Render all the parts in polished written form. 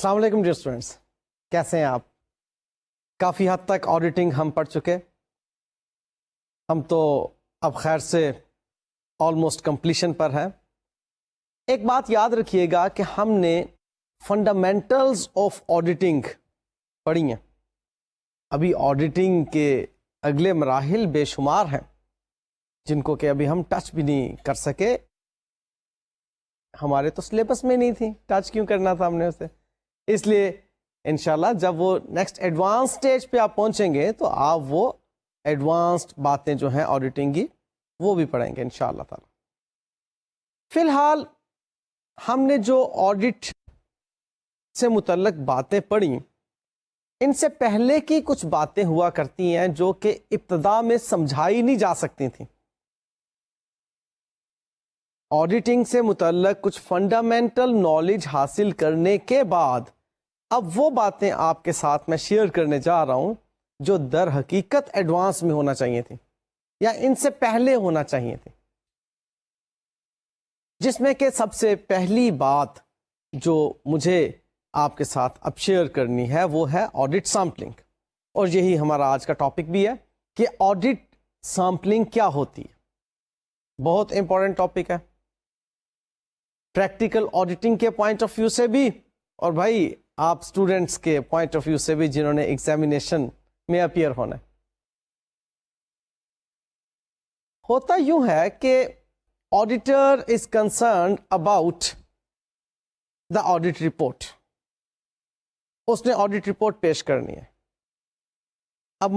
السلام علیکم dear students, کیسے ہیں آپ؟ کافی حد تک آڈیٹنگ ہم پڑھ چکے، ہم تو اب خیر سے آلموسٹ کمپلیشن پر ہیں۔ ایک بات یاد رکھیے گا کہ ہم نے فنڈامنٹلز آف آڈیٹنگ پڑھی ہیں، ابھی آڈیٹنگ کے اگلے مراحل بے شمار ہیں جن کو کہ ابھی ہم ٹچ بھی نہیں کر سکے، ہمارے تو سلیبس میں نہیں تھی، ٹچ کیوں کرنا تھا ہم نے اسے؟ اس لیے انشاءاللہ جب وہ نیکسٹ ایڈوانس سٹیج پہ آپ پہنچیں گے تو آپ وہ ایڈوانسڈ باتیں جو ہیں آڈیٹنگ کی وہ بھی پڑھیں گے انشاءاللہ تعالی۔ فی الحال ہم نے جو آڈٹ سے متعلق باتیں پڑھی، ان سے پہلے کی کچھ باتیں ہوا کرتی ہیں جو کہ ابتدا میں سمجھائی نہیں جا سکتی تھیں۔ آڈیٹنگ سے متعلق کچھ فنڈامنٹل نالج حاصل کرنے کے بعد اب وہ باتیں آپ کے ساتھ میں شیئر کرنے جا رہا ہوں جو در حقیقت ایڈوانس میں ہونا چاہیے تھی یا ان سے پہلے ہونا چاہیے تھی، جس میں کہ سب سے پہلی بات جو مجھے آپ کے ساتھ اب شیئر کرنی ہے وہ ہے آڈٹ سیمپلنگ، اور یہی ہمارا آج کا ٹاپک بھی ہے کہ آڈٹ سیمپلنگ کیا ہوتی ہے۔ بہت امپورٹنٹ ٹاپک ہے پریکٹیکل آڈیٹنگ کے پوائنٹ آف ویو سے بھی، اور بھائی آپ اسٹوڈینٹس کے پوائنٹ آف ویو سے بھی جنہوں نے ایگزامینیشن میں اپیئر ہونا ہے۔ ہوتا یوں ہے کہ auditor is concerned about the audit report, اس نے آڈٹ رپورٹ پیش کرنی ہے۔ اب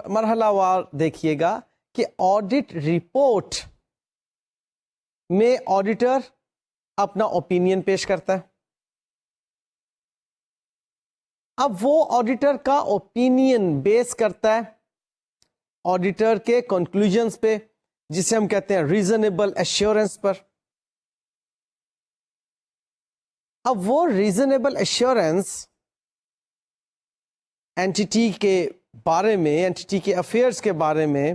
مرحلہ وار دیکھیے گا کہ آڈٹ رپورٹ میں آڈیٹر اپنا اوپینین پیش کرتا ہے۔ اب وہ آڈیٹر کا اوپینین بیس کرتا ہے آڈیٹر کے کنکلوژنس پہ، جسے ہم کہتے ہیں ریزنیبل ایشورنس پر۔ اب وہ ریزنیبل ایشورنس اینٹی کے بارے میں، اینٹی کے افیئرس کے بارے میں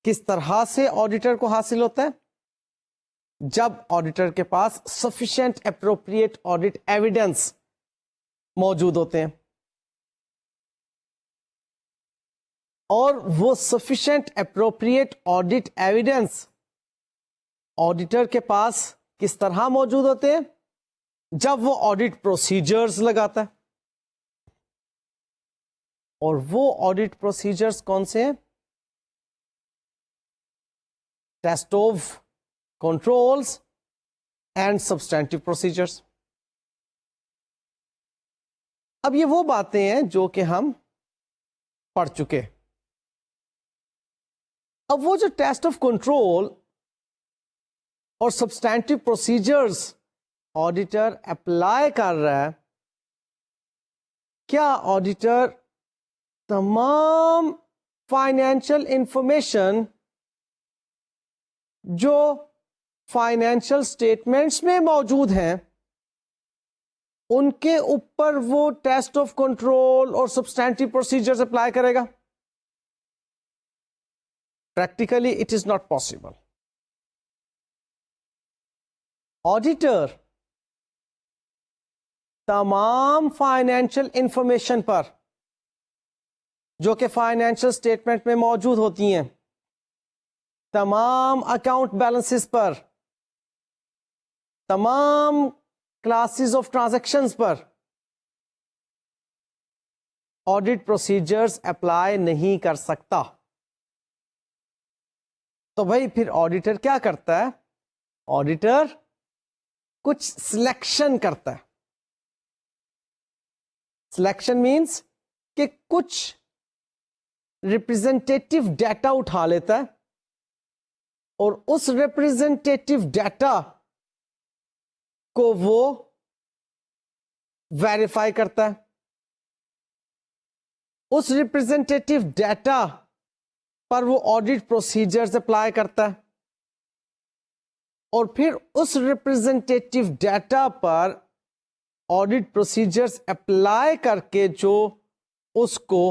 کس طرح سے آڈیٹر کو حاصل ہوتا ہے؟ جب آڈیٹر کے پاس سفیشینٹ اپروپریٹ آڈٹ ایویڈنس موجود ہوتے ہیں، اور وہ sufficient appropriate audit evidence auditor کے پاس کس طرح موجود ہوتے ہیں؟ جب وہ آڈٹ پروسیجرز لگاتا ہے، اور وہ آڈٹ پروسیجرز کون سے ہیں؟ Test of controls and substantive procedures. اب یہ وہ باتیں ہیں جو کہ ہم پڑھ چکے۔ اب وہ جو ٹیسٹ آف کنٹرول اور سبسٹینٹیو پروسیجرز آڈیٹر اپلائی کر رہا ہے، کیا آڈیٹر تمام فائنینشیل انفارمیشن جو فائنینشیل اسٹیٹمنٹس میں موجود ہیں ان کے اوپر وہ ٹیسٹ آف کنٹرول اور سبسٹینٹیو پروسیجرز اپلائی کرے گا؟ Practically it is not possible. Auditor تمام فائنینشیل انفارمیشن پر جو کہ فائنینشیل اسٹیٹمنٹ میں موجود ہوتی ہیں، تمام اکاؤنٹ بیلنسز پر، تمام classes of transactions per audit procedures apply نہیں کر سکتا۔ تو بھائی پھر آڈیٹر کیا کرتا ہے؟ آڈیٹر کچھ سلیکشن کرتا ہے۔ سلیکشن مینس کہ کچھ ریپرزینٹیٹیو ڈیٹا اٹھا لیتا ہے اور اس ریپرزینٹیٹیو ڈیٹا کو وہ ویریفائی کرتا ہے، اس ریپرزینٹیٹیو ڈیٹا پر وہ آڈٹ پروسیجرز اپلائی کرتا ہے، اور پھر اس ریپرزینٹیٹیو ڈیٹا پر آڈٹ پروسیجرز اپلائی کر کے جو اس کو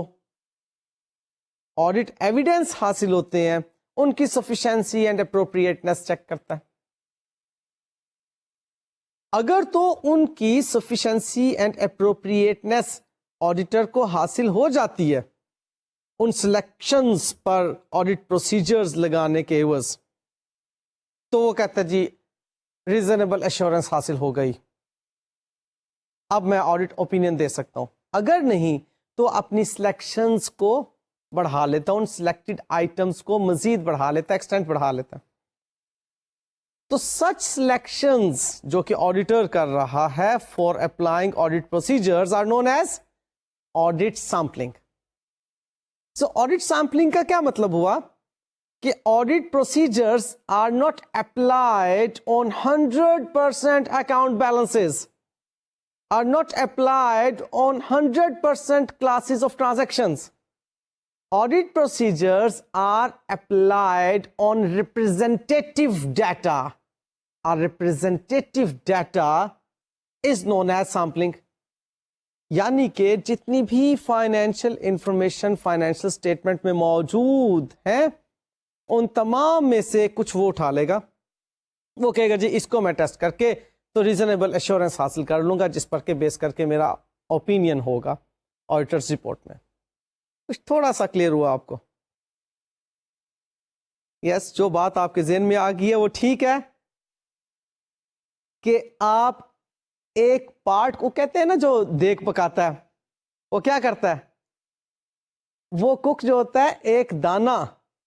آڈٹ ایویڈنس حاصل ہوتے ہیں ان کی سفیشینسی اینڈ اپروپریٹنس چیک کرتا ہے۔ اگر تو ان کی سفیشنسی اینڈ اپروپریٹنس آڈیٹر کو حاصل ہو جاتی ہے ان سلیکشنز پر آڈٹ پروسیجرز لگانے کے عوض، تو وہ کہتا ہے جی ریزنیبل ایشورنس حاصل ہو گئی، اب میں آڈٹ اوپینین دے سکتا ہوں. اگر نہیں تو اپنی سلیکشنز کو بڑھا لیتا ہوں، ان سلیکٹڈ آئٹمس کو مزید بڑھا لیتا، ایکسٹینٹ بڑھا لیتا. تو سچ سلیکشنز جو کہ آڈیٹر کر رہا ہے for applying audit procedures are known as audit sampling. So audit sampling کا کیا مطلب ہوا کہ audit procedures are not applied on 100% account balances, are not applied on 100% classes of transactions. Audit procedures are applied on representative data. Our representative data is known as sampling. یعنی کہ جتنی بھی financial information financial statement میں موجود ہیں ان تمام میں سے کچھ وہ اٹھا لے گا، وہ کہے گا جی اس کو میں ٹیسٹ کر کے تو ریزنیبل ایشورنس حاصل کر لوں گا، جس پر کے بیس کر کے میرا اوپینین ہوگا آڈیٹرز رپورٹ میں. کچھ تھوڑا سا کلیئر ہوا آپ کو؟ یس، جو بات آپ کے ذہن میں آ گئی ہے وہ ٹھیک ہے کہ آپ ایک پارٹ کو کہتے ہیں نا جو دیگ پکاتا ہے، وہ کیا کرتا ہے؟ وہ کک جو ہوتا ہے ایک دانہ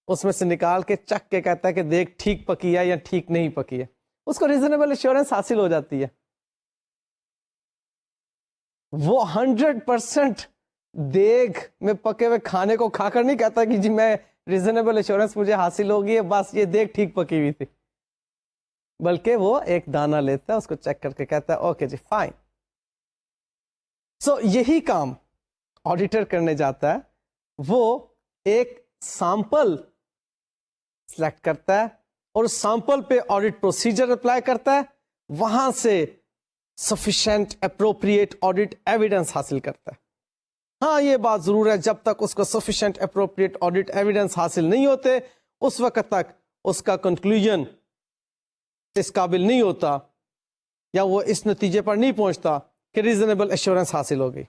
اس میں سے نکال کے چک کے کہتا ہے کہ دیگ ٹھیک پکی ہے یا ٹھیک نہیں پکی ہے، اس کو ریزنیبل ایشورنس حاصل ہو جاتی ہے. وہ 100% دیگ میں پکے ہوئے کھانے کو کھا کر نہیں کہتا کہ جی میں ریزنیبل ایشورنس مجھے حاصل ہوگی ہے، بس یہ دیگ ٹھیک پکی ہوئی تھی، بلکہ وہ ایک دانہ لیتا ہے، اس کو چیک کر کے کہتا ہے اوکے جی فائن. سو یہی کام آڈیٹر کرنے جاتا ہے، وہ ایک سیمپل سلیکٹ کرتا ہے اور اس سیمپل پہ آڈٹ پروسیجر اپلائی کرتا ہے، وہاں سے سفیشینٹ اپروپریٹ آڈٹ ایویڈنس حاصل کرتا ہے. ہاں یہ بات ضرور ہے جب تک اس کو سفیشینٹ اپروپریٹ آڈٹ ایویڈنس حاصل نہیں ہوتے اس وقت تک اس کا کنکلوژن اس قابل نہیں ہوتا یا وہ اس نتیجے پر نہیں پہنچتا کہ ریزنیبل ایشورنس حاصل ہو گئی.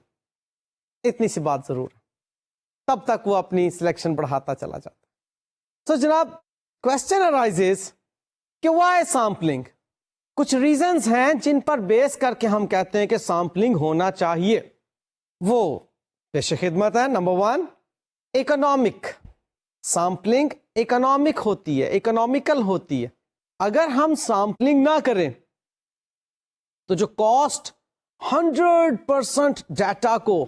اتنی سی بات ضرور ہے، تب تک وہ اپنی سلیکشن بڑھاتا چلا جاتا. تو جناب کوشچن ارائزز کہ وائی سیمپلنگ. کچھ ریزنز ہیں جن پر بیس کر کے ہم کہتے ہیں کہ سیمپلنگ ہونا چاہیے، وہ پیش خدمت ہے. Number 1 economic. سیمپلنگ اکنامک ہوتی ہے، اکنامیکل ہوتی ہے. اگر ہم سیمپلنگ نہ کریں تو جو کاسٹ 100% ڈیٹا کو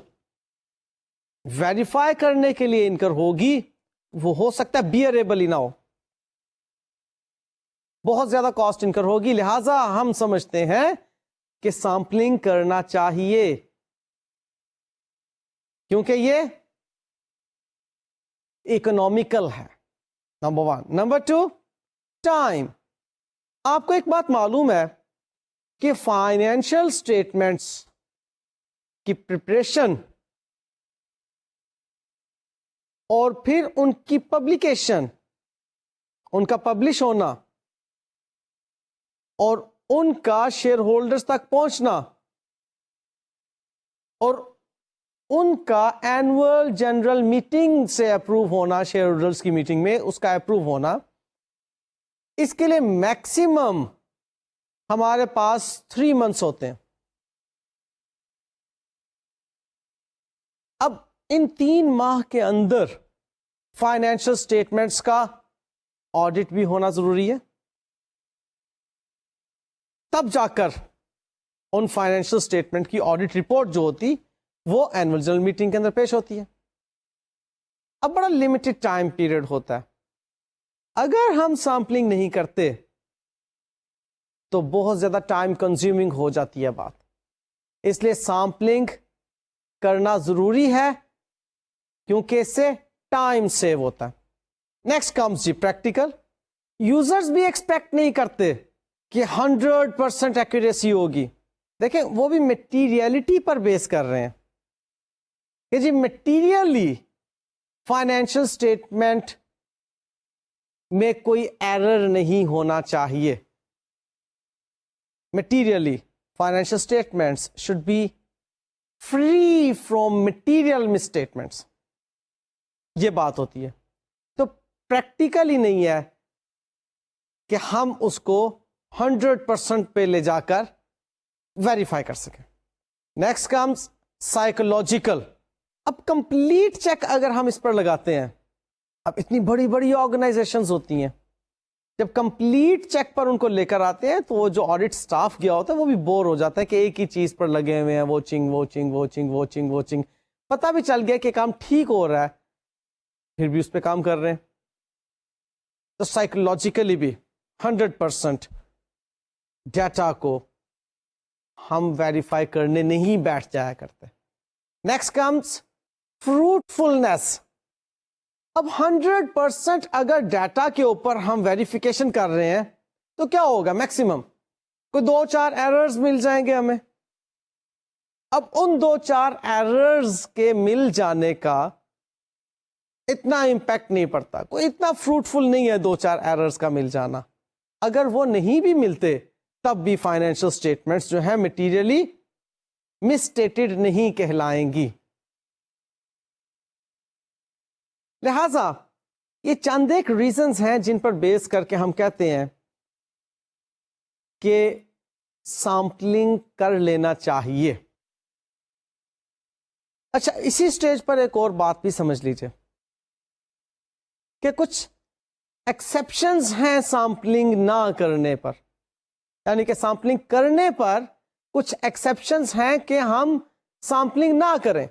ویریفائی کرنے کے لیے انکر ہوگی وہ ہو سکتا ہے بیئریبل ہی نہ ہو، بہت زیادہ کاسٹ انکر ہوگی. لہذا ہم سمجھتے ہیں کہ سیمپلنگ کرنا چاہیے کیونکہ یہ اکنامیکل ہے. نمبر 1. Number 2 time. آپ کو ایک بات معلوم ہے کہ فائنینشیل اسٹیٹمنٹس کی پریپریشن اور پھر ان کی پبلیکیشن، ان کا پبلش ہونا اور ان کا شیئر ہولڈرز تک پہنچنا اور ان کا اینول جنرل میٹنگ سے اپروو ہونا، شیئر ہولڈرز کی میٹنگ میں اس کا اپروو ہونا، اس کے لیے میکسیمم ہمارے پاس 3 months ہوتے ہیں. اب ان 3 ماہ کے اندر فائنینشیل اسٹیٹمنٹس کا آڈٹ بھی ہونا ضروری ہے، تب جا کر ان فائنینشیل اسٹیٹمنٹ کی آڈٹ رپورٹ جو ہوتی وہ اینول جنرل میٹنگ کے اندر پیش ہوتی ہے. اب بڑا لمیٹڈ ٹائم پیریڈ ہوتا ہے. اگر ہم سیمپلنگ نہیں کرتے تو بہت زیادہ ٹائم کنزیومنگ ہو جاتی ہے بات، اس لیے سیمپلنگ کرنا ضروری ہے کیونکہ اس سے ٹائم سیو ہوتا ہے. نیکسٹ کمز جی پریکٹیکل. یوزرز بھی ایکسپیکٹ نہیں کرتے کہ 100% ایکوریسی ہوگی. دیکھیں وہ بھی میٹیریلٹی پر بیس کر رہے ہیں کہ جی میٹیریلی فائنینشیل اسٹیٹمنٹ میں کوئی ایرر نہیں ہونا چاہیے. Materially financial statements should be free from material misstatements. یہ بات ہوتی ہے. تو پریکٹیکلی نہیں ہے کہ ہم اس کو 100% پہ لے جا کر ویریفائی کر سکیں. Next comes psychological. اب کمپلیٹ چیک اگر ہم اس پر لگاتے ہیں, اب اتنی بڑی بڑی آرگنائزیشنز ہوتی ہیں, جب کمپلیٹ چیک پر ان کو لے کر آتے ہیں تو وہ جو آڈٹ سٹاف گیا ہوتا ہے وہ بھی بور ہو جاتا ہے کہ ایک ہی چیز پر لگے ہوئے ہیں, واچنگ. پتہ بھی چل گیا کہ کام ٹھیک ہو رہا ہے, پھر بھی اس پہ کام کر رہے ہیں. تو سائیکولوجیکلی بھی 100% ڈیٹا کو ہم ویریفائی کرنے نہیں بیٹھ جایا کرتے. Next comes fruitfulness. اب 100% اگر ڈیٹا کے اوپر ہم ویریفیکیشن کر رہے ہیں تو کیا ہوگا؟ میکسیمم کوئی 2-4 ایررز مل جائیں گے ہمیں. اب ان 2-4 ایررز کے مل جانے کا اتنا امپیکٹ نہیں پڑتا, کوئی اتنا فروٹفل نہیں ہے 2-4 ایررز کا مل جانا. اگر وہ نہیں بھی ملتے تب بھی فائنینشیل اسٹیٹمنٹس جو ہیں میٹیریلی مسٹیٹڈ نہیں کہلائیں گی. لہذا یہ چند ایک ریزنز ہیں جن پر بیس کر کے ہم کہتے ہیں کہ سیمپلنگ کر لینا چاہیے. اچھا, اسی سٹیج پر ایک اور بات بھی سمجھ لیجئے کہ کچھ ایکسیپشنز ہیں سیمپلنگ نہ کرنے پر, یعنی کہ سیمپلنگ کرنے پر کچھ ایکسیپشنز ہیں کہ ہم سیمپلنگ نہ کریں,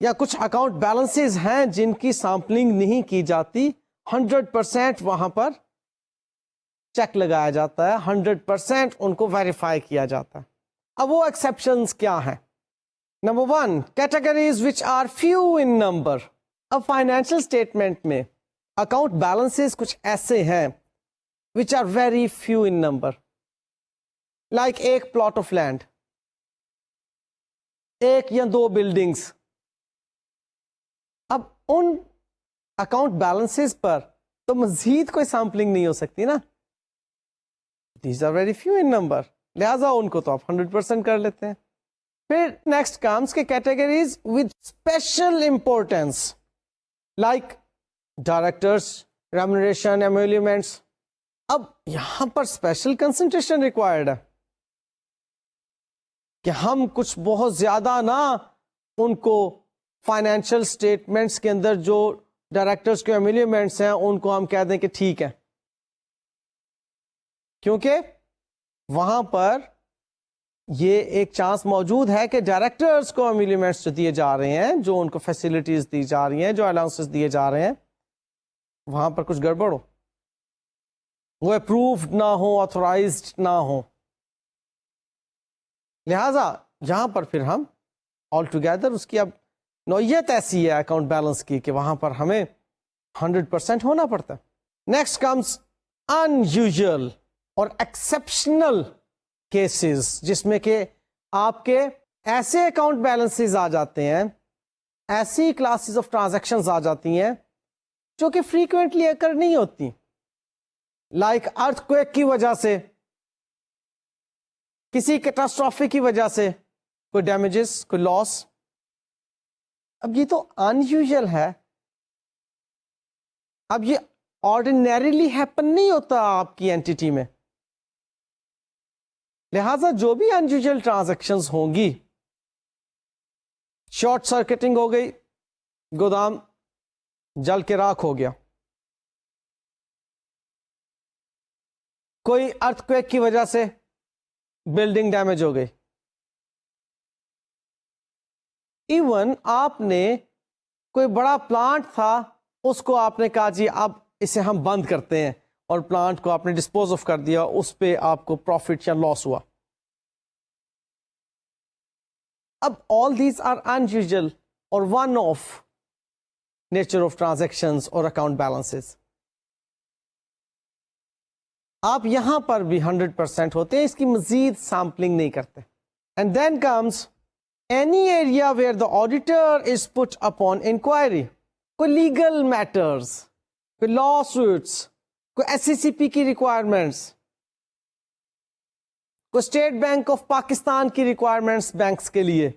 یا کچھ اکاؤنٹ بیلنسز ہیں جن کی سیمپلنگ نہیں کی جاتی, 100% وہاں پر چیک لگایا جاتا ہے, 100% ان کو ویریفائی کیا جاتا ہے. اب وہ ایکسیپشنز کیا ہیں؟ Number 1, categories which are few in number. اب فائنینشیل اسٹیٹمنٹ میں اکاؤنٹ بیلنسز کچھ ایسے ہیں which are very few in number, like ایک پلاٹ آف لینڈ, ایک یا 2 بلڈنگز. اب ان اکاؤنٹ بیلنسز پر تو مزید کوئی سیمپلنگ نہیں ہو سکتی نا, these are very few in number, لہذا ان کو تو آپ 100% کر لیتے ہیں. پھر نیکسٹ کامس کے categories with special importance, like directors, remuneration, emoluments. اب یہاں پر اسپیشل کنسنٹریشن ریکوائرڈ ہے کہ ہم کچھ بہت زیادہ نہ ان کو فائنینشیل اسٹیٹمنٹس کے اندر جو ڈائریکٹرس کے ایمولومنٹس ہیں ان کو ہم کہہ دیں کہ ٹھیک ہے, کیونکہ وہاں پر یہ ایک چانس موجود ہے کہ ڈائریکٹرس کو ایمولومنٹس جو دیے جا رہے ہیں, جو ان کو فیسلٹیز دی جا رہی ہیں, جو الاؤنسز دیے جا رہے ہیں, وہاں پر کچھ گڑبڑ ہو, وہ اپرووڈ نہ ہو, آتھورائزڈ نہ ہو. لہذا یہاں پر پھر ہم آل ٹوگیدر اس کی اب نوعیت ایسی ہے اکاؤنٹ بیلنس کی کہ وہاں پر ہمیں 100% ہونا پڑتا ہے. نیکسٹ کمز ان یوزل اور ایکسیپشنل کیسز, جس میں کہ آپ کے ایسے اکاؤنٹ بیلنسز آ جاتے ہیں, ایسی کلاسز آف ٹرانزیکشنز آ جاتی ہیں جو کہ فریکوینٹلی اکر نہیں ہوتی, لائک ارتھ کویک کی وجہ سے, کسی کیٹاسٹرافی کی وجہ سے کوئی ڈیمیجز, کوئی لاس. اب یہ تو ان یوزل ہے, اب یہ آرڈینریلی ہیپن نہیں ہوتا آپ کی اینٹیٹی میں. لہذا جو بھی ان یوزل ٹرانزیکشنز ہوں گی, شارٹ سرکٹنگ ہو گئی, گودام جل کے راکھ ہو گیا, کوئی ارتھ کویک کی وجہ سے بلڈنگ ڈیمیج ہو گئی, ایون آپ نے کوئی بڑا پلانٹ تھا, اس کو آپ نے کہا جی اب اسے ہم بند کرتے ہیں, اور پلانٹ کو آپ نے ڈسپوز آف کر دیا, اس پہ آپ کو پروفٹ یا لاس ہوا. اب آل دیز آر انیوزل اور one of nature of transactions اور اکاؤنٹ بیلنسز. آپ یہاں پر بھی 100% ہوتے ہیں, اس کی مزید سیمپلنگ نہیں کرتے. And then comes any area where the auditor is put upon enquiry, کوئی لیگل میٹرز, کوئی لا سوٹس, کوئی SCCP کی ریکوائرمنٹس, کوئی اسٹیٹ بینک آف پاکستان کی ریکوائرمنٹس بینکس کے لیے،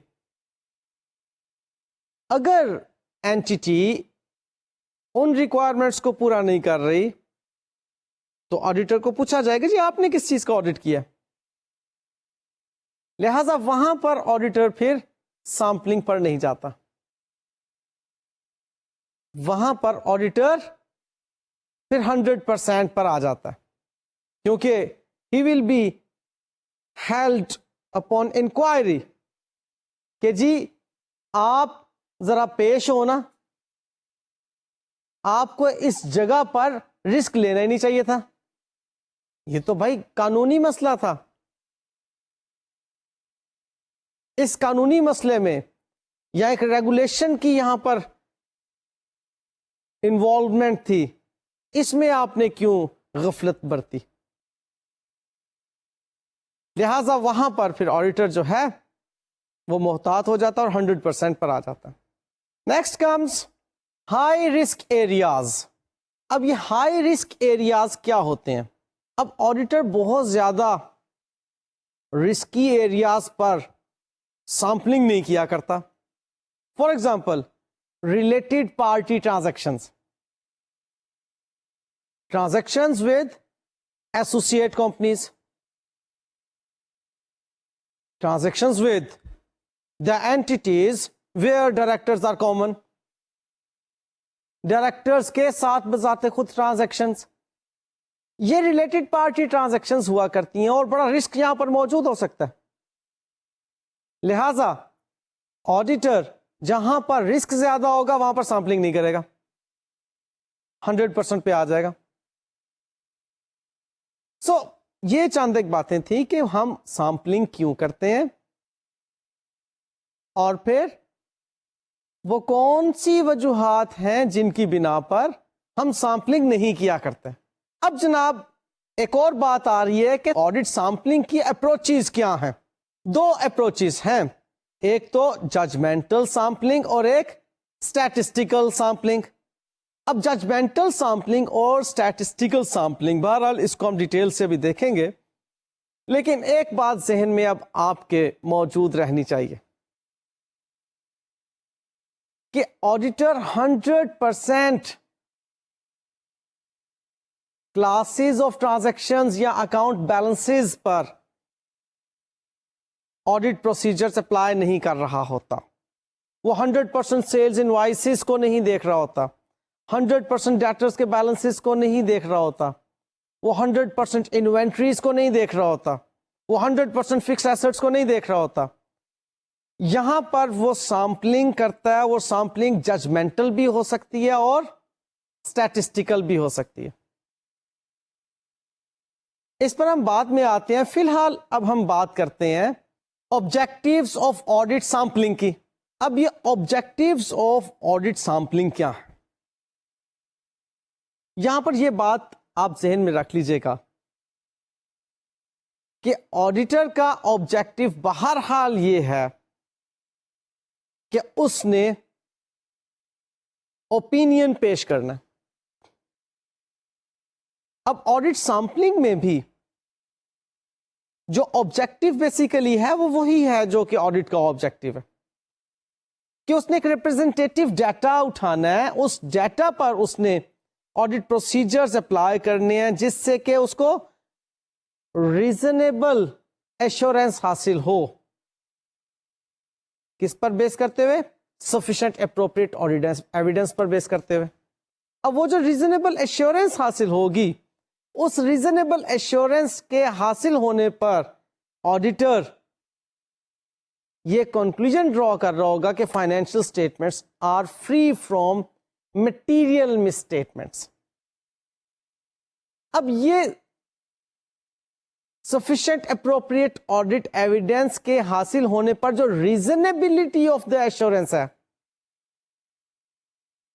اگر اینٹیٹی ان ریکوائرمنٹس کو پورا نہیں کر رہی تو آڈیٹر کو پوچھا جائے گا جی آپ نے کس چیز کا آڈٹ کیا، لہذا وہاں پر آڈیٹر پھر سیمپلنگ پر نہیں جاتا، وہاں پر آڈیٹر پھر 100% پر آ جاتا ہے، کیونکہ he will be held upon inquiry کہ جی آپ ذرا پیش ہونا، آپ کو اس جگہ پر رسک لینا ہی نہیں چاہیے تھا، یہ تو بھائی قانونی مسئلہ تھا، اس قانونی مسئلے میں یا ایک ریگولیشن کی یہاں پر انوالومنٹ تھی، اس میں آپ نے کیوں غفلت برتی، لہذا وہاں پر پھر آڈیٹر جو ہے وہ محتاط ہو جاتا اور 100% پر آ جاتا۔ Next comes high risk areas. اب یہ ہائی رسک ایریاز کیا ہوتے ہیں؟ اب آڈیٹر بہت زیادہ رسکی ایریاز پر سیمپلنگ نہیں کیا کرتا، for example related party transactions with associate companies, transactions with the entities where directors are common، directors کے ساتھ بذات خود ٹرانزیکشنز، یہ ریلیٹڈ پارٹی ٹرانزیکشنز ہوا کرتی ہیں اور بڑا رسک یہاں پر موجود ہو سکتا ہے، لہذا آڈیٹر جہاں پر رسک زیادہ ہوگا وہاں پر سیمپلنگ نہیں کرے گا، 100% پہ آ جائے گا۔ سو یہ چند ایک باتیں تھیں کہ ہم سیمپلنگ کیوں کرتے ہیں اور پھر وہ کون سی وجوہات ہیں جن کی بنا پر ہم سیمپلنگ نہیں کیا کرتے۔ اب جناب ایک اور بات آ رہی ہے کہ آڈٹ سیمپلنگ کی اپروچز کیا ہیں؟ دو اپروچز ہیں، ایک تو ججمنٹل سیمپلنگ اور ایک اسٹیٹسٹیکل سیمپلنگ۔ اب ججمنٹل سیمپلنگ اور اسٹیٹسٹیکل سیمپلنگ بہرحال اس کو ہم ڈیٹیل سے بھی دیکھیں گے، لیکن ایک بات ذہن میں اب آپ کے موجود رہنی چاہیے کہ آڈیٹر 100% کلاسز آف ٹرانزیکشنز یا اکاؤنٹ بیلنسز پر آڈٹ پروسیجرز اپلائی نہیں کر رہا ہوتا، وہ 100% سیلز انوائسز کو نہیں دیکھ رہا ہوتا، 100% ڈیٹرز کے بیلنسز کو نہیں دیکھ رہا ہوتا، وہ 100% انوینٹریز کو نہیں دیکھ رہا ہوتا، وہ 100% فکس ایسٹس کو نہیں دیکھ رہا ہوتا۔ یہاں پر وہ سیمپلنگ کرتا ہے، وہ سیمپلنگ ججمنٹل بھی ہو سکتی ہے اور اسٹیٹسٹیکل بھی ہو سکتی ہے، اس پر ہم بعد میں آتے ہیں۔ فی الحال اب ہم بات کرتے ہیں آبجیکٹیوز آف آڈٹ سیمپلنگ کی۔ اب یہ آبجیکٹیوز آف آڈٹ سیمپلنگ کیا ہے؟ یہاں پر یہ بات آپ ذہن میں رکھ لیجئے گا کہ آڈیٹر کا آبجیکٹو بہرحال یہ ہے کہ اس نے اوپینین پیش کرنا۔ اب آڈٹ سیمپلنگ میں بھی جو آبجیکٹو بیسیکلی ہے وہ وہی ہے جو کہ آڈٹ کا آبجیکٹو ہے، کہ اس نے ایک ریپرزینٹیٹیو ڈیٹا اٹھانا ہے، اس ڈیٹا پر اس نے آڈٹ پروسیجرز اپلائی کرنے ہیں جس سے کہ اس کو ریزنیبل ایشورنس حاصل ہو، کس پر بیس کرتے ہوئے؟ سفیشینٹ اپروپریٹ ایویڈنس پر بیس کرتے ہوئے۔ اب وہ جو ریزنیبل ایشورنس حاصل ہوگی، اس ریزنیبل ایشورنس کے حاصل ہونے پر آڈیٹر یہ کنکلوژن ڈرا کر رہا ہوگا کہ financial statements are free from material misstatements. اب یہ sufficient appropriate audit evidence کے حاصل ہونے پر جو reasonability of the assurance ہے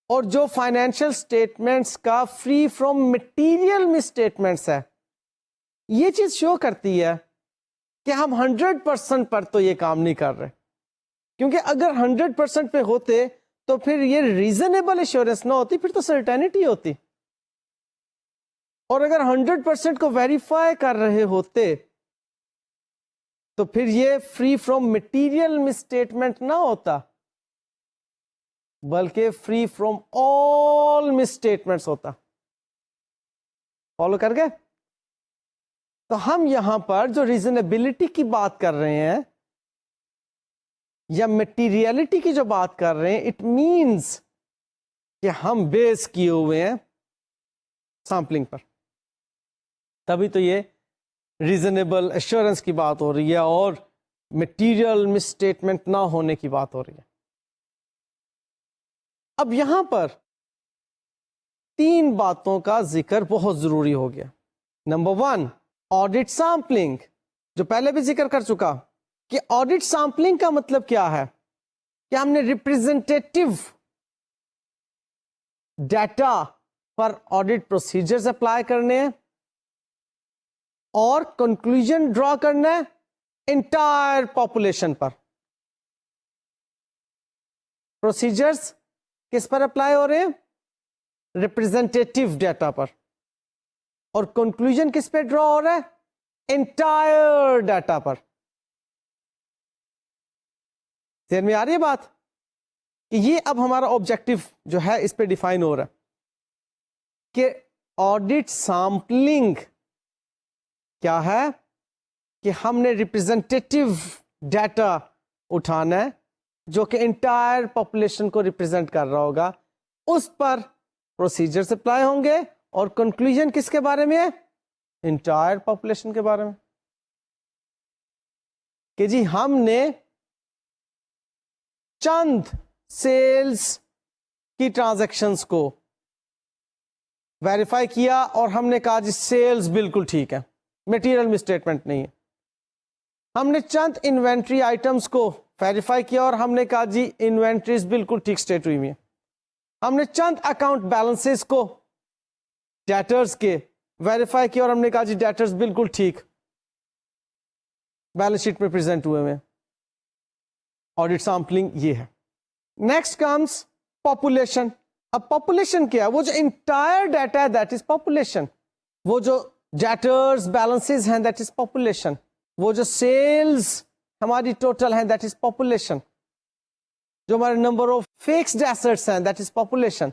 اور جو financial statements کا free from material misstatements ہے، یہ چیز شو کرتی ہے کہ ہم 100% پر تو یہ کام نہیں کر رہے، کیونکہ اگر 100% پہ ہوتے تو پھر یہ reasonable assurance نہ ہوتی، پھر تو certainty ہوتی، اور اگر 100% کو ویریفائی کر رہے ہوتے تو پھر یہ free from material miss statement نہ ہوتا بلکہ free from all miss statements ہوتا. فالو کر گئے؟ تو ہم یہاں پر جو ریزنیبلٹی کی بات کر رہے ہیں یا مٹیریلٹی کی جو بات کر رہے ہیں، اٹ مینس کہ ہم بیس کیے ہوئے ہیں سیمپلنگ پر، تبھی تو یہ ریزنیبل ایشورنس کی بات ہو رہی ہے اور مٹیریل مس اسٹیٹمنٹ نہ ہونے کی بات ہو رہی ہے. اب یہاں پر 3 باتوں کا ذکر بہت ضروری ہو گیا. نمبر 1 آڈٹ سیمپلنگ، جو پہلے بھی ذکر کر چکا کہ آڈٹ سیمپلنگ کا مطلب کیا ہے کہ ہم نے ریپرزینٹیٹیو ڈیٹا پر آڈٹ پروسیجرز اپلائی کرنے ہیں اور کنکلوژن ڈرا کرنا ہے انٹائر پاپولیشن پر. پروسیجرز کس پر اپلائی ہو رہے ہیں؟ ریپرزینٹیٹیو ڈیٹا پر. اور کنکلوژن کس پہ ڈرا ہو رہا ہے؟ انٹائر ڈیٹا پر. سمجھ میں آ رہی ہے بات کہ یہ اب ہمارا آبجیکٹو جو ہے اس پہ ڈیفائن ہو رہا ہے کہ آڈٹ سیمپلنگ کیا ہے کہ ہم نے ریپرزینٹیٹیو ڈیٹا اٹھانا ہے جو کہ انٹائر پاپولیشن کو ریپرزینٹ کر رہا ہوگا، اس پر پروسیجر اپلائی ہوں گے اور کنکلوژن کس کے بارے میں ہے؟ انٹائر پاپولیشن کے بارے میں کہ جی ہم نے چند سیلز کی ٹرانزیکشنز کو ویریفائی کیا اور ہم نے کہا جی سیلز بالکل ٹھیک ہے، میٹیریل مسٹیٹمنٹ نہیں ہے. ہم نے چند انوینٹری آئٹمس کو ویریفائی کیا اور ہم نے کہا جی انوینٹریز بالکل ٹھیک اسٹیٹ ہوئی ہوئی ہیں. ہم نے چند اکاؤنٹ بیلنسز کو ڈیٹرز کے ویریفائی کیا اور ہم نے کہا جی ڈیٹرز بالکل ٹھیک بیلنس شیٹ میں پریزنٹ ہوئے ہوئے. آڈٹ سیمپلنگ یہ ہے. Next comes population. اب پاپولیشن کیا ہے؟ وہ جو انٹائر ڈیٹا ہے دیٹ از پاپولیشن. وہ جو ڈیٹرز بیلنسز ہیں دیٹ از پاپولیشن. وہ جو سیلز ہماری ٹوٹل ہیں دیٹ از پاپولیشن. جو ہمارے نمبر آف فکسڈ ایسٹس ہیں دیٹ از پاپولیشن.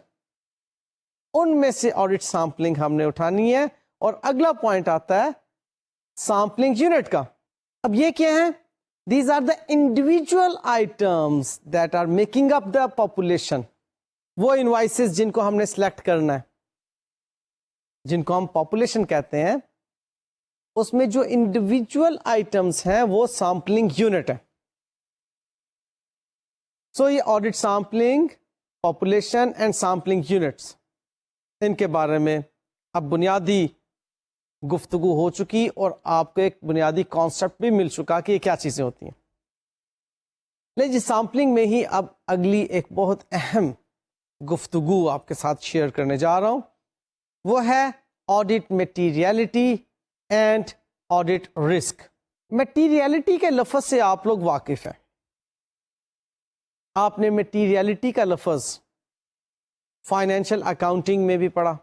ان میں سے آڈٹ سیمپلنگ ہم نے اٹھانی ہے. اور اگلا پوائنٹ آتا ہے سیمپلنگ یونٹ کا. اب یہ کیا ہے؟ These are the individual items that are making up the population. وہ انوائسز جن کو ہم نے سلیکٹ کرنا ہے، جن کو ہم پاپولیشن کہتے ہیں، اس میں جو انڈیویجل آئٹمس ہیں وہ سیمپلنگ یونٹ ہے. سو یہ audit sampling, population and sampling units, ان کے بارے میں اب بنیادی گفتگو ہو چکی اور آپ کو ایک بنیادی کانسیپٹ بھی مل چکا کہ یہ کیا چیزیں ہوتی ہیں. لیکن جی سیمپلنگ میں ہی اب اگلی ایک بہت اہم گفتگو آپ کے ساتھ شیئر کرنے جا رہا ہوں، وہ ہے audit materiality and audit risk. Materiality کے لفظ سے آپ لوگ واقف ہیں. آپ نے میٹیریلٹی کا لفظ فائنینشیل اکاؤنٹنگ میں بھی پڑھا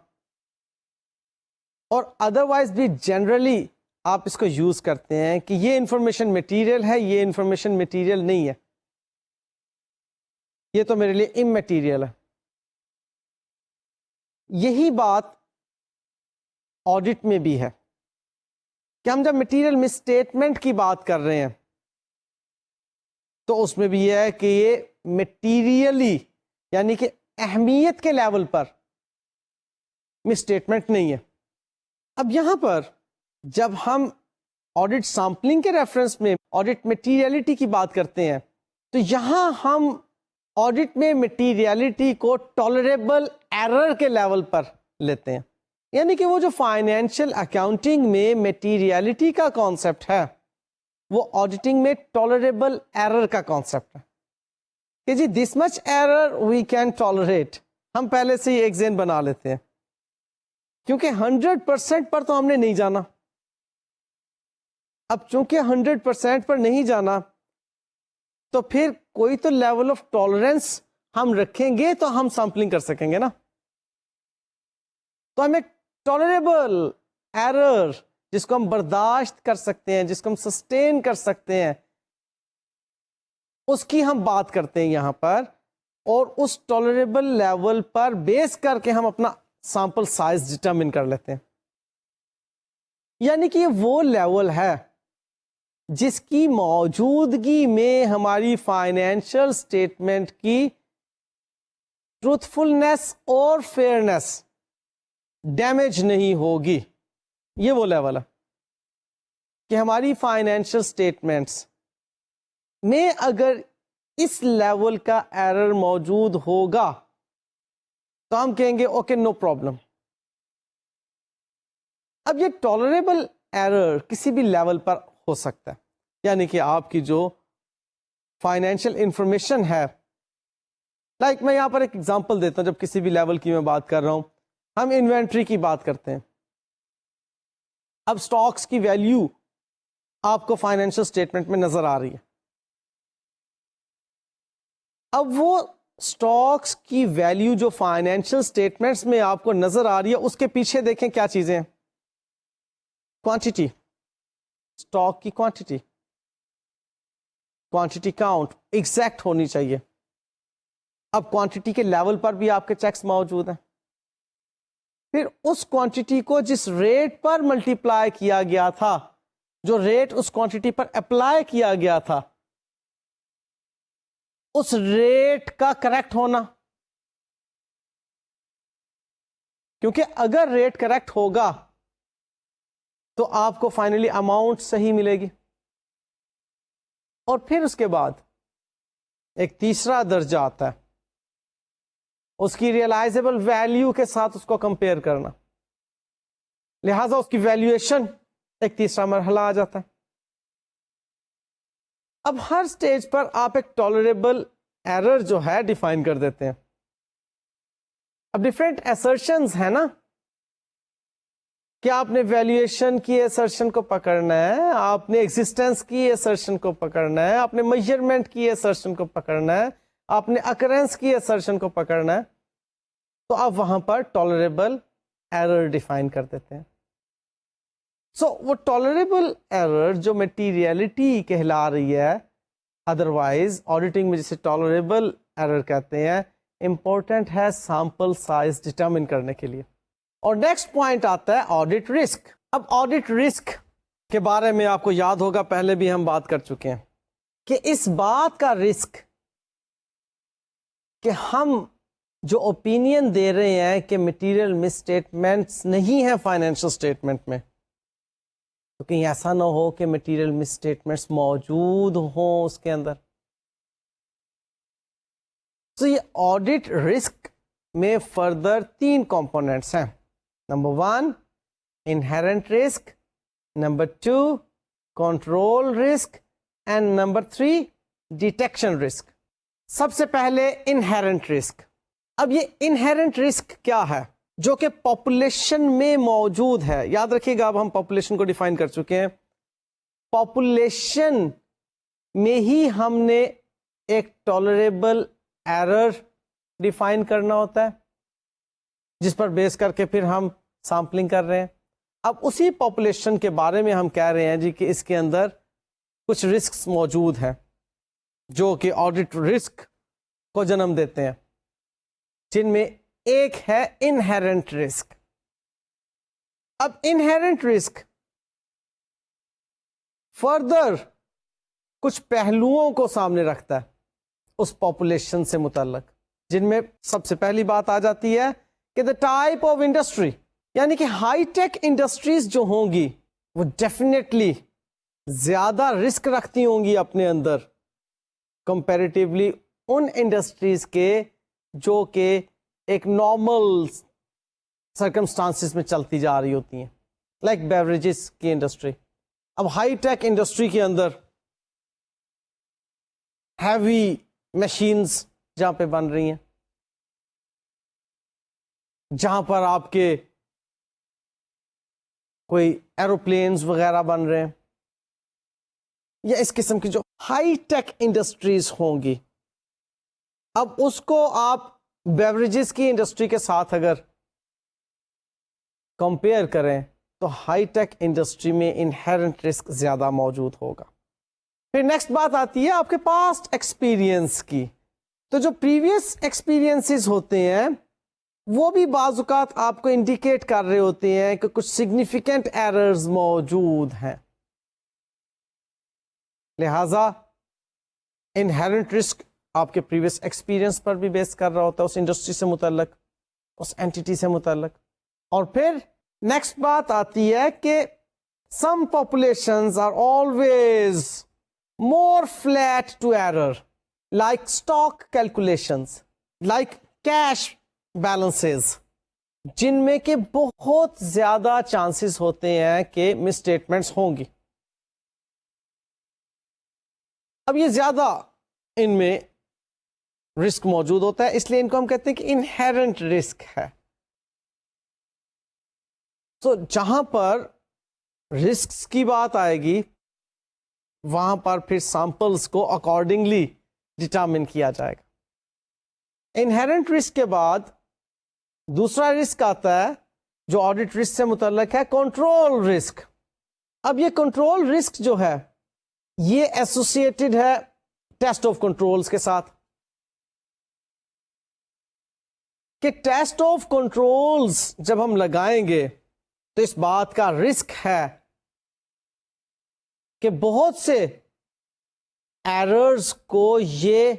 اور ادروائز بھی جنرلی آپ اس کو یوز کرتے ہیں کہ یہ انفارمیشن میٹیریل ہے، یہ انفارمیشن میٹیریل نہیں ہے، یہ تو میرے لیے اممیٹیریل ہے. یہی بات آڈٹ میں بھی ہے کہ ہم جب میٹیریل مس اسٹیٹمنٹ کی بات کر رہے ہیں تو اس میں بھی یہ ہے کہ یہ میٹیریلی یعنی کہ اہمیت کے لیول پر مس اسٹیٹمنٹ نہیں ہے. اب یہاں پر جب ہم آڈٹ سیمپلنگ کے ریفرنس میں آڈٹ میٹیریلٹی کی بات کرتے ہیں تو یہاں ہم آڈٹ میں میٹیریلٹی کو ٹالریبل ایرر کے لیول پر لیتے ہیں. یعنی کہ وہ جو فائنینشیل اکاؤنٹنگ میں میٹیریلٹی کا کانسیپٹ ہے وہ آڈیٹنگ میں ٹالریبل ایرر کا کانسیپٹ ہے کہ جی this much error we can tolerate. ہم پہلے سے ہی ایک ذہن بنا لیتے ہیں کیونکہ 100% پر تو ہم نے نہیں جانا. اب چونکہ 100% پر نہیں جانا تو پھر کوئی تو لیول آف ٹالرنس ہم رکھیں گے تو ہم سیمپلنگ کر سکیں گے نا. تو ہمیں ٹالریبل ایرر جس کو ہم برداشت کر سکتے ہیں, جس کو ہم سسٹین کر سکتے ہیں, اس کی ہم بات کرتے ہیں یہاں پر, اور اس ٹالریبل لیول پر بیس کر کے ہم اپنا سیمپل سائز ڈٹرمن کر لیتے ہیں. یعنی کہ یہ وہ لیول ہے جس کی موجودگی میں ہماری فائنینشیل اسٹیٹمنٹ کی ٹروتھفلنس اور فیئرنس ڈیمیج نہیں ہوگی. یہ وہ لیول ہے کہ ہماری فائنینشیل اسٹیٹمنٹس میں اگر اس لیول کا ایرر موجود ہوگا تو ہم کہیں گے اوکے نو پرابلم. اب یہ ٹالریبل ایرر کسی بھی لیول پر ہو سکتا ہے, یعنی کہ آپ کی جو فائنینشیل انفارمیشن ہے, لائک میں یہاں پر ایک ایگزامپل دیتا ہوں. جب کسی بھی لیول کی میں بات کر رہا ہوں, ہم انوینٹری کی بات کرتے ہیں. اب سٹاکس کی ویلیو آپ کو فائنینشیل اسٹیٹمنٹ میں نظر آ رہی ہے. اب وہ سٹاکس کی ویلیو جو فائنینشیل اسٹیٹمنٹس میں آپ کو نظر آ رہی ہے, اس کے پیچھے دیکھیں کیا چیزیں ہیں. کوانٹٹی, اسٹاک کی کوانٹٹی, کوانٹٹی کاؤنٹ ایگزیکٹ ہونی چاہیے. اب کوانٹٹی کے لیول پر بھی آپ کے چیکس موجود ہیں. پھر اس کوانٹٹی کو جس ریٹ پر ملٹیپلائی کیا گیا تھا, جو ریٹ اس کوانٹٹی پر اپلائی کیا گیا تھا, اس ریٹ کا کریکٹ ہونا. کیونکہ اگر ریٹ کریکٹ ہوگا تو آپ کو فائنلی اماؤنٹ صحیح ملے گی. اور پھر اس کے بعد ایک تیسرا درجہ آتا ہے, اس کی ریئلائزیبل ویلیو کے ساتھ اس کو کمپیئر کرنا. لہذا اس کی ویلیویشن ایک تیسرا مرحلہ آ جاتا ہے. اب ہر سٹیج پر آپ ایک ٹالریبل ایرر جو ہے ڈیفائن کر دیتے ہیں. اب ڈفرینٹ ایسرشنز ہیں نا, کہ آپ نے ویلیویشن کی ایسرشن کو پکڑنا ہے, آپ نے ایگزسٹنس کی ایسرشن کو پکڑنا ہے, آپ نے میجرمنٹ کی ایسرشن کو پکڑنا ہے, آپ نے اکرنس کی ایسرشن کو پکڑنا ہے. تو آپ وہاں پر ٹالریبل ایرر ڈیفائن کر دیتے ہیں. سو وہ ٹالریبل ایرر جو میٹیریلٹی کہلا رہی ہے, ادروائز آڈیٹنگ میں جسے ٹالریبل ایرر کہتے ہیں, امپورٹنٹ ہے سیمپل سائز ڈٹرمن کرنے کے لیے. اور نیکسٹ پوائنٹ آتا ہے آڈٹ رسک. اب آڈٹ رسک کے بارے میں آپ کو یاد ہوگا پہلے بھی ہم بات کر چکے ہیں کہ اس بات کا رسک کہ ہم جو اوپینین دے رہے ہیں کہ مٹیریل مس اسٹیٹمنٹس نہیں ہیں فائنینشیل اسٹیٹمنٹ میں, تو کہیں ایسا نہ ہو کہ مٹیریل مس اسٹیٹمنٹس موجود ہوں اس کے اندر. تو یہ آڈٹ رسک میں فردر 3 کمپوننٹس ہیں. Number 1 inherent risk, number 2 control risk, and number 3 detection risk. سب سے پہلے انہیرنٹ رسک. اب یہ انہیرنٹ رسک کیا ہے؟ جو کہ پاپولیشن میں موجود ہے. یاد رکھیے گا, اب ہم پاپولیشن کو ڈیفائن کر چکے ہیں. پاپولیشن میں ہی ہم نے ایک ٹالریبل ایرر ڈیفائن کرنا ہوتا ہے, جس پر بیس کر کے پھر ہم سیمپلنگ کر رہے ہیں. اب اسی پاپولیشن کے بارے میں ہم کہہ رہے ہیں جی کہ اس کے اندر کچھ رسکس موجود ہیں جو کہ آڈٹ رسک کو جنم دیتے ہیں, جن میں ایک ہے انہیرنٹ رسک. اب انہیرنٹ رسک فردر کچھ پہلوؤں کو سامنے رکھتا ہے اس پاپولیشن سے متعلق, جن میں سب سے پہلی بات آ جاتی ہے کہ دا ٹائپ آف انڈسٹری, یعنی کہ ہائی ٹیک انڈسٹریز جو ہوں گی وہ ڈیفینیٹلی زیادہ رسک رکھتی ہوں گی اپنے اندر کمپیریٹیولی ان انڈسٹریز کے جو کہ ایک نارمل سرکمسٹانسز میں چلتی جا رہی ہوتی ہیں, لائک بیوریجز کی انڈسٹری. اب ہائی ٹیک انڈسٹری کے اندر ہیوی مشینز جہاں پہ بن رہی ہیں, جہاں پر آپ کے کوئی ایروپلینز وغیرہ بن رہے ہیں, یا اس قسم کی جو ہائی ٹیک انڈسٹریز ہوں گی, اب اس کو آپ بیوریجز کی انڈسٹری کے ساتھ اگر کمپیئر کریں تو ہائی ٹیک انڈسٹری میں انہیرنٹ رسک زیادہ موجود ہوگا. پھر نیکسٹ بات آتی ہے آپ کے پاسٹ ایکسپیرئنس کی. تو جو پریویس ایکسپیرئنسز ہوتے ہیں وہ بھی بعض اوقات آپ کو انڈیکیٹ کر رہے ہوتے ہیں کہ کچھ سگنیفیکنٹ ایررز موجود ہیں. لہذا انہیرنٹ رسک آپ کے پریویس ایکسپیرئنس پر بھی بیس کر رہا ہوتا ہے, اس انڈسٹری سے متعلق, اس اینٹیٹی سے متعلق. اور پھر نیکسٹ بات آتی ہے کہ some populations are always more flat to error, like stock calculations, like cash balances, جن میں کہ بہت زیادہ چانسز ہوتے ہیں کہ مسٹیٹمنٹس ہوں گی. اب یہ زیادہ ان میں رسک موجود ہوتا ہے, اس لیے ان کو ہم کہتے ہیں کہ انہیرنٹ رسک ہے. تو جہاں پر رسکس کی بات آئے گی وہاں پر پھر سیمپلس کو اکارڈنگلی ڈٹرمن کیا جائے گا. انہیرنٹ رسک کے بعد دوسرا رسک آتا ہے جو آڈٹ رسک سے متعلق ہے, کنٹرول رسک. اب یہ کنٹرول رسک جو ہے یہ ایسوسیٹڈ ہے ٹیسٹ آف کنٹرولز کے ساتھ, کہ ٹیسٹ آف کنٹرولز جب ہم لگائیں گے تو اس بات کا رسک ہے کہ بہت سے ایررز کو یہ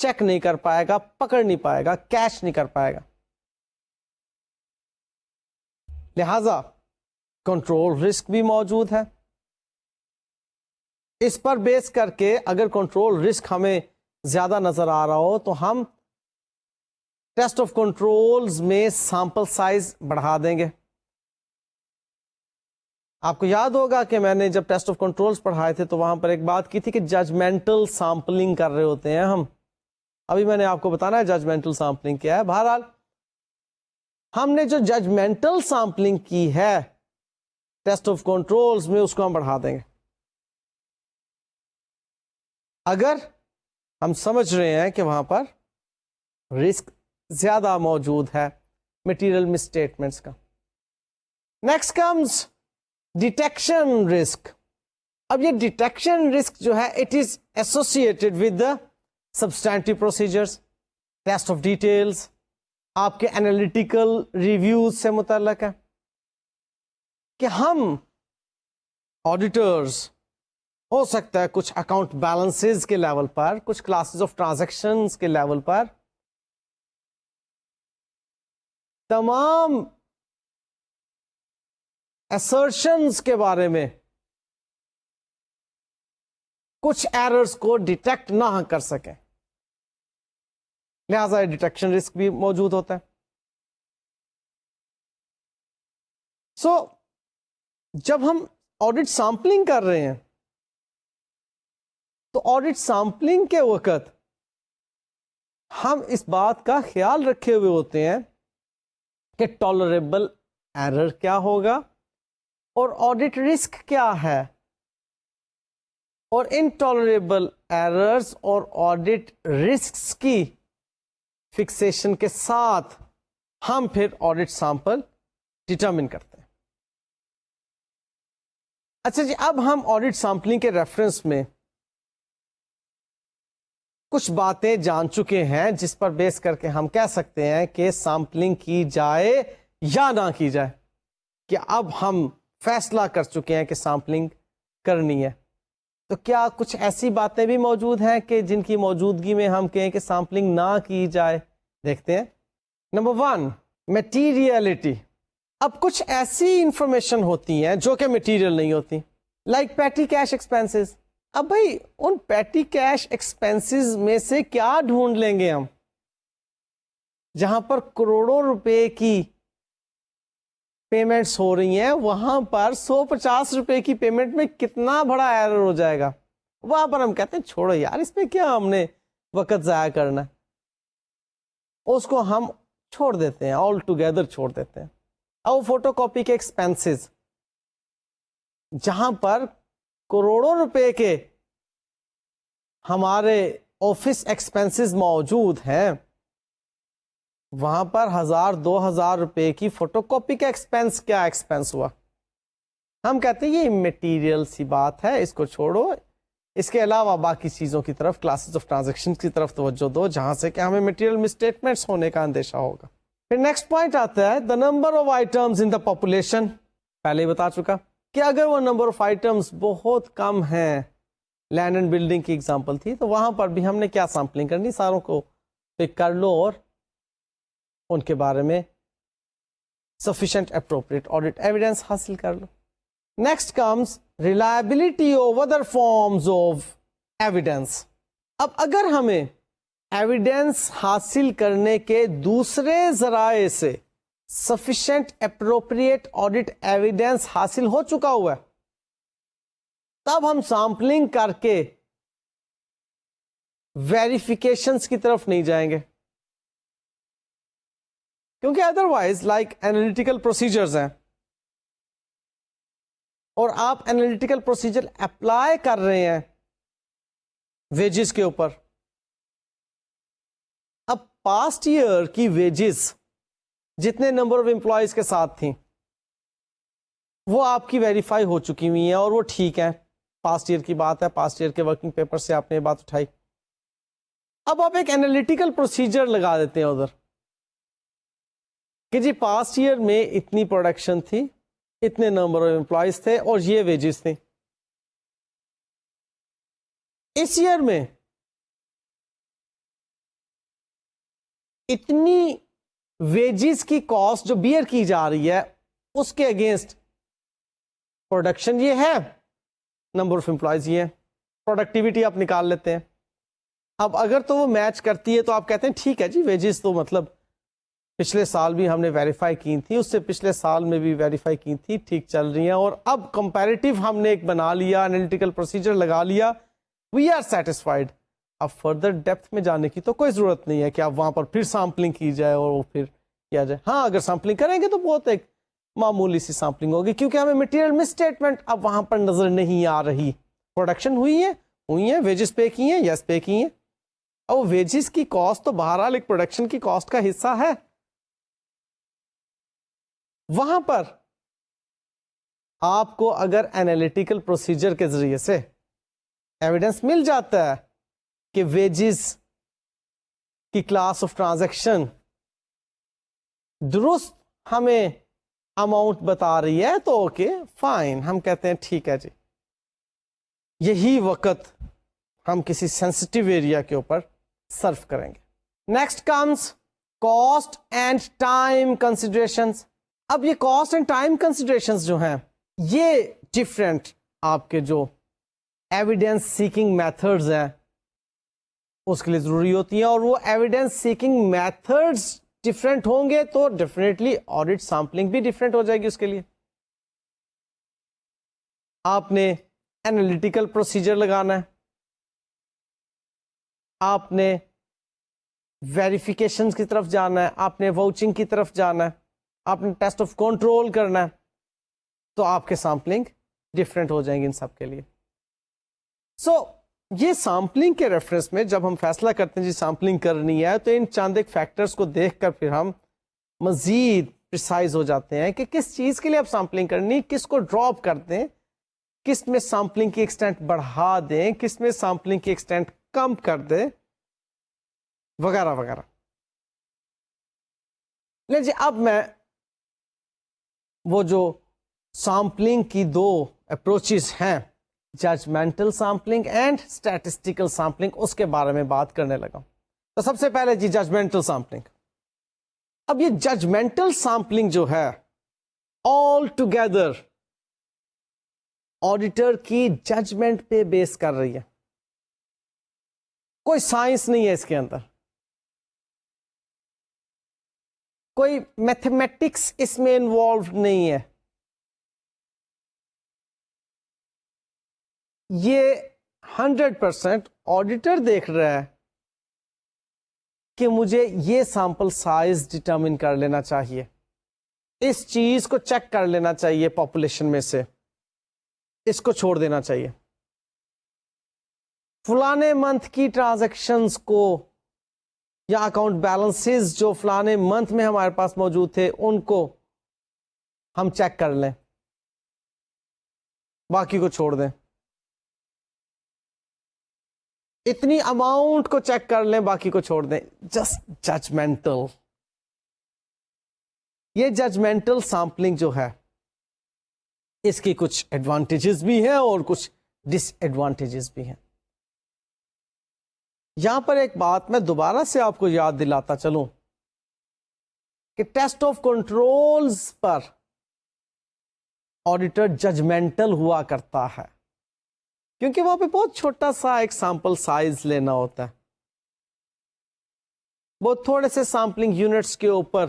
چیک نہیں کر پائے گا, پکڑ نہیں پائے گا, کیچ نہیں کر پائے گا. لہذا کنٹرول رسک بھی موجود ہے. اس پر بیس کر کے اگر کنٹرول رسک ہمیں زیادہ نظر آ رہا ہو تو ہم ٹیسٹ آف کنٹرولز میں سیمپل سائز بڑھا دیں گے. آپ کو یاد ہوگا کہ میں نے جب ٹیسٹ آف کنٹرولز پڑھائے تھے تو وہاں پر ایک بات کی تھی کہ ججمنٹل سیمپلنگ کر رہے ہوتے ہیں ہم. ابھی میں نے آپ کو بتانا ہے ججمنٹل سیمپلنگ کیا ہے. بہرحال ہم نے جو ججمنٹل سیمپلنگ کی ہے ٹیسٹ آف کنٹرولز میں اس کو ہم بڑھا دیں گے اگر ہم سمجھ رہے ہیں کہ وہاں پر رسک زیادہ موجود ہے مٹیریل مسٹیٹمنٹس کا. Next comes detection risk. اب یہ ڈیٹیکشن رسک جو ہے it is associated with the substantive procedures, test of details, آپ کے انالیٹیکل ریویوز سے متعلق ہے کہ ہم آڈیٹرز ہو سکتا ہے کچھ اکاؤنٹ بیلنسز کے لیول پر, کچھ کلاسز آف ٹرانزیکشنز کے لیول پر تمام assertions کے بارے میں کچھ ایررز کو ڈیٹیکٹ نہ کر سکیں. لہذا ڈیٹیکشن رسک بھی موجود ہوتا ہے. سو جب ہم آڈٹ سیمپلنگ کر رہے ہیں تو آڈٹ سیمپلنگ کے وقت ہم اس بات کا خیال رکھے ہوئے ہوتے ہیں کہ ٹالریبل ایرر کیا ہوگا اور آڈٹ رسک کیا ہے, اور انٹالریبل ایررز اور آڈٹ رسکس کی فکسیشن کے ساتھ ہم پھر آڈٹ سیمپل ڈٹرمن کرتے ہیں. اچھا جی, اب ہم آڈٹ سیمپلنگ کے ریفرنس میں کچھ باتیں جان چکے ہیں جس پر بیس کر کے ہم کہہ سکتے ہیں کہ سیمپلنگ کی جائے یا نہ کی جائے, کہ اب ہم فیصلہ کر چکے ہیں کہ سیمپلنگ کرنی ہے. تو کیا کچھ ایسی باتیں بھی موجود ہیں کہ جن کی موجودگی میں ہم کہیں کہ سیمپلنگ نہ کی جائے؟ دیکھتے ہیں. Number 1, materiality. اب کچھ ایسی انفارمیشن ہوتی ہیں جو کہ میٹیریل نہیں ہوتی, لائک پیٹی کیش ایکسپینسز. اب بھائی ان پیٹی کیش ایکسپینسز میں سے کیا ڈھونڈ لیں گے ہم جہاں پر کروڑوں روپے کی پیمنٹس ہو رہی ہیں, وہاں پر 150 روپے کی پیمنٹ میں کتنا بڑا ایرر ہو جائے گا. وہاں پر ہم کہتے ہیں چھوڑو یار, اس میں کیا ہم نے وقت ضائع کرنا ہے, اس کو ہم چھوڑ دیتے ہیں, آل ٹوگیدر چھوڑ دیتے ہیں. اب فوٹو کاپی کے ایکسپینسز جہاں پر کروڑوں روپے کے ہمارے آفس ایکسپینسز موجود ہیں, وہاں پر 1000-2000 روپے کی فوٹو کاپی کا ایکسپینس کیا ایکسپینس ہوا, ہم کہتے ہیں یہ مٹیریل سی بات ہے، اس کو چھوڑو، اس کے علاوہ باقی چیزوں کی طرف، کلاسز آف ٹرانزیکشن کی طرف توجہ دو، جہاں سے کہ ہمیں مٹیریل مسٹیٹمنٹس ہونے کا اندیشہ ہوگا. پھر نیکسٹ پوائنٹ آتا ہے the number of items in the population. پہلے ہی بتا چکا کہ اگر وہ نمبر آف آئٹمس بہت کم ہیں، لینڈ اینڈ بلڈنگ کی ایگزامپل تھی، تو وہاں پر بھی ہم نے کیا سیمپلنگ کرنی، ساروں کو پک کر لو اور ان کے بارے میں sufficient appropriate audit evidence حاصل کر لو. Next comes reliability of other forms of evidence. اب اگر ہمیں ایویڈینس حاصل کرنے کے دوسرے ذرائع سے sufficient appropriate audit evidence حاصل ہو چکا ہوا ہے، تب ہم سیمپلنگ کر کے ویریفیکیشنز کی طرف نہیں جائیں گے، کیونکہ ادروائز لائک اینالیٹیکل پروسیجرز ہیں اور آپ اینالیٹیکل پروسیجر اپلائی کر رہے ہیں ویجز کے اوپر. اب پاسٹ ایئر کی ویجز جتنے نمبر آف امپلائیز کے ساتھ تھیں وہ آپ کی ویریفائی ہو چکی ہوئی ہیں اور وہ ٹھیک ہیں، پاسٹ ایئر کی بات ہے، پاسٹ ایئر کے ورکنگ پیپر سے آپ نے یہ بات اٹھائی. اب آپ ایک اینالیٹیکل پروسیجر لگا دیتے ہیں ادھر کہ جی پاسٹ ایئر میں اتنی پروڈکشن تھی، اتنے نمبر آف امپلائیز تھے اور یہ ویجز تھیں. اس ایئر میں اتنی ویجز کی کاسٹ جو بیئر کی جا رہی ہے اس کے اگینسٹ پروڈکشن یہ ہے، نمبر آف امپلائیز یہ ہے، پروڈکٹیوٹی آپ نکال لیتے ہیں. اب اگر تو وہ میچ کرتی ہے تو آپ کہتے ہیں ٹھیک ہے جی، ویجز تو مطلب پچھلے سال بھی ہم نے ویریفائی کی تھی، اس سے پچھلے سال میں بھی ویریفائی کی تھی، ٹھیک چل رہی ہیں، اور اب کمپیریٹیو ہم نے ایک بنا لیا، انالیٹیکل پروسیجر لگا لیا، وی آر سیٹسفائڈ. اب فردر ڈیپتھ میں جانے کی تو کوئی ضرورت نہیں ہے کہ اب وہاں پر پھر سیمپلنگ کی جائے اور وہ پھر کیا جائے. ہاں اگر سیمپلنگ کریں گے تو بہت ایک معمولی سی سیمپلنگ ہوگی، کیونکہ ہمیں مٹیریل مسٹیٹمنٹ اب وہاں پر نظر نہیں آ رہی. پروڈکشن ہوئی ہے، ویجز پے کی ہیں، یس پے کی ہیں، اور ویجز کی کاسٹ تو بہرحال ایک پروڈکشن کی کاسٹ کا حصہ ہے. وہاں پر آپ کو اگر اینالیٹیکل پروسیجر کے ذریعے سے ایویڈنس مل جاتا ہے کہ ویجز کی کلاس آف ٹرانزیکشن درست ہمیں اماؤنٹ بتا رہی ہے تو اوکے فائن، ہم کہتے ہیں ٹھیک ہے جی، یہی وقت ہم کسی سینسٹیو ایریا کے اوپر سرو کریں گے. Next comes cost and time considerations. اب یہ کاسٹ اینڈ ٹائم کنسیڈریشنز جو ہیں یہ ڈفرینٹ آپ کے جو ایویڈینس سیکنگ میتھڈز ہیں اس کے لیے ضروری ہوتی ہیں، اور وہ ایویڈینس سیکنگ میتھڈز ڈفرینٹ ہوں گے تو ڈیفینیٹلی آڈٹ سیمپلنگ بھی ڈفرینٹ ہو جائے گی. اس کے لیے آپ نے اینالیٹیکل پروسیجر لگانا ہے، آپ نے ویریفیکیشن کی طرف جانا ہے، آپ نے واؤچنگ کی طرف جانا ہے، آپ نے ٹیسٹ آف کنٹرول کرنا ہے، تو آپ کے سیمپلنگ ڈفرینٹ ہو جائیں گے ان سب کے لیے. سو یہ سیمپلنگ کے ریفرنس میں جب ہم فیصلہ کرتے ہیں جی سیمپلنگ کرنی ہے تو ان چند ایک فیکٹرز کو دیکھ کر پھر ہم مزید پریسائز ہو جاتے ہیں کہ کس چیز کے لیے آپ سیمپلنگ کرنی، کس کو ڈراپ کر دیں، کس میں سیمپلنگ کی ایکسٹینٹ بڑھا دیں، کس میں سیمپلنگ کی ایکسٹینٹ کم کر دیں، وغیرہ وغیرہ. لیکن جی اب میں وہ جو سیمپلنگ کی دو اپروچز ہیں، judgmental sampling and statistical sampling, اس کے بارے میں بات کرنے لگا. تو سب سے پہلے جی ججمنٹل سیمپلنگ. اب یہ ججمنٹل سیمپلنگ جو ہے آل ٹوگیدر آڈیٹر کی ججمنٹ پہ بیس کر رہی ہے، کوئی سائنس نہیں ہے اس کے اندر، کوئی میتھمیٹکس اس میں انوالوڈ نہیں ہے. یہ 100% آڈیٹر دیکھ رہا ہے کہ مجھے یہ سیمپل سائز ڈٹرمن کر لینا چاہیے، اس چیز کو چیک کر لینا چاہیے پاپولیشن میں سے، اس کو چھوڑ دینا چاہیے. فلانے منتھ کی ٹرانزیکشنز کو یا اکاؤنٹ بیلنسز جو فلانے منتھ میں ہمارے پاس موجود تھے ان کو ہم چیک کر لیں. باقی کو چھوڑ دیں. اتنی اماؤنٹ کو چیک کر لیں, باقی کو چھوڑ دیں. Just judgmental. یہ ججمنٹل سیمپلنگ جو ہے اس کی کچھ ایڈوانٹیجز بھی ہیں اور کچھ ڈس ایڈوانٹیجز بھی ہیں. یہاں پر ایک بات میں دوبارہ سے آپ کو یاد دلاتا چلوں کہ ٹیسٹ آف کنٹرولز پر آڈیٹر ججمنٹل ہوا کرتا ہے, کیونکہ وہاں پہ بہت چھوٹا سا ایک سیمپل سائز لینا ہوتا ہے, بہت تھوڑے سے سیمپلنگ یونٹس کے اوپر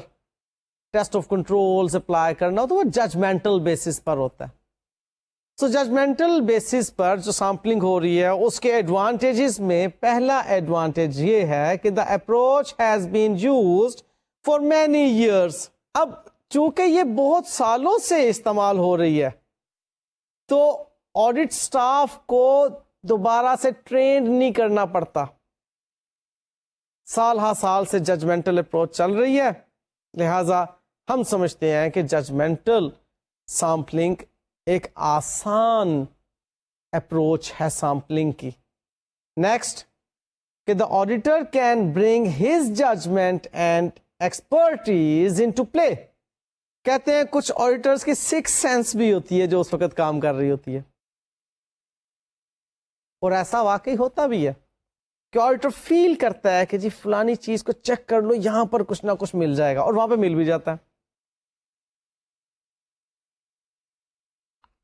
ٹیسٹ آف کنٹرولز اپلائی کرنا ہو تو وہ ججمنٹل بیسس پر ہوتا ہے. سو ججمنٹل بیسس پر جو سیمپلنگ ہو رہی ہے اس کے ایڈوانٹیجز میں پہلا ایڈوانٹیج یہ ہے کہ the approach has been used for many years. اب چونکہ یہ بہت سالوں سے استعمال ہو رہی ہے تو آڈٹ سٹاف کو دوبارہ سے ٹرینڈ نہیں کرنا پڑتا. سال ہا سال سے ججمنٹل اپروچ چل رہی ہے, لہذا ہم سمجھتے ہیں کہ ججمنٹل سیمپلنگ ایک آسان اپروچ ہے سیمپلنگ کی. نیکسٹ کہ the auditor can bring his judgment and expertise into play. کہتے ہیں کچھ آڈیٹرز کی سکس سینس بھی ہوتی ہے جو اس وقت کام کر رہی ہوتی ہے, اور ایسا واقعی ہوتا بھی ہے کہ آڈیٹر فیل کرتا ہے کہ جی فلانی چیز کو چیک کر لو, یہاں پر کچھ نہ کچھ مل جائے گا, اور وہاں پہ مل بھی جاتا ہے.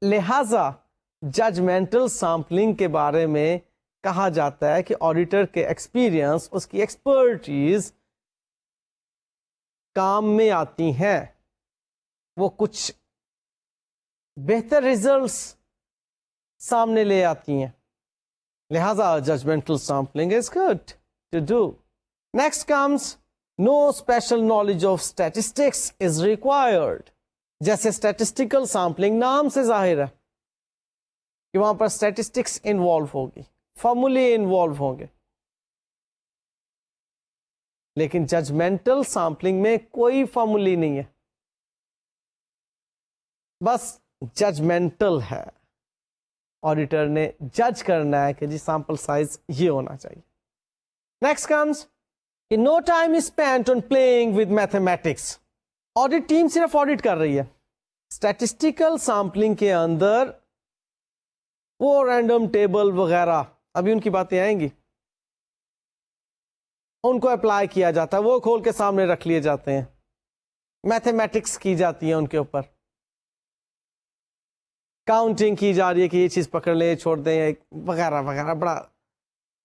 لہذا ججمنٹل سیمپلنگ کے بارے میں کہا جاتا ہے کہ آڈیٹر کے ایکسپیرئنس, اس کی ایکسپرٹیز کام میں آتی ہیں, وہ کچھ بہتر ریزلٹس سامنے لے آتی ہیں. لہذا judgmental sampling is good to do. Next comes no special knowledge of statistics is required. جیسے اسٹیٹسٹیکل سیمپلنگ نام سے ظاہر ہے کہ وہاں پر اسٹیٹسٹکس انوالو ہوگی, فارمولے انوالو ہوں گے, لیکن ججمنٹل سیمپلنگ میں کوئی فارمولی نہیں ہے, بس ججمنٹل ہے. آڈیٹر نے جج کرنا ہے کہ جی سیمپل سائز یہ ہونا چاہیے. Next comes no time is spent on playing with mathematics. Audit team صرف آڈٹ کر رہی ہے. اسٹیٹسٹیکل سیمپلنگ کے اندر وہ رینڈم ٹیبل وغیرہ, ابھی ان کی باتیں آئیں گی, ان کو اپلائی کیا جاتا ہے, وہ کھول کے سامنے رکھ لیے جاتے ہیں, میتھمیٹکس کی جاتی ہے ان کے اوپر, کاؤنٹنگ کی جا رہی ہے کہ یہ چیز پکڑ لیں چھوڑ دیں وغیرہ وغیرہ, بڑا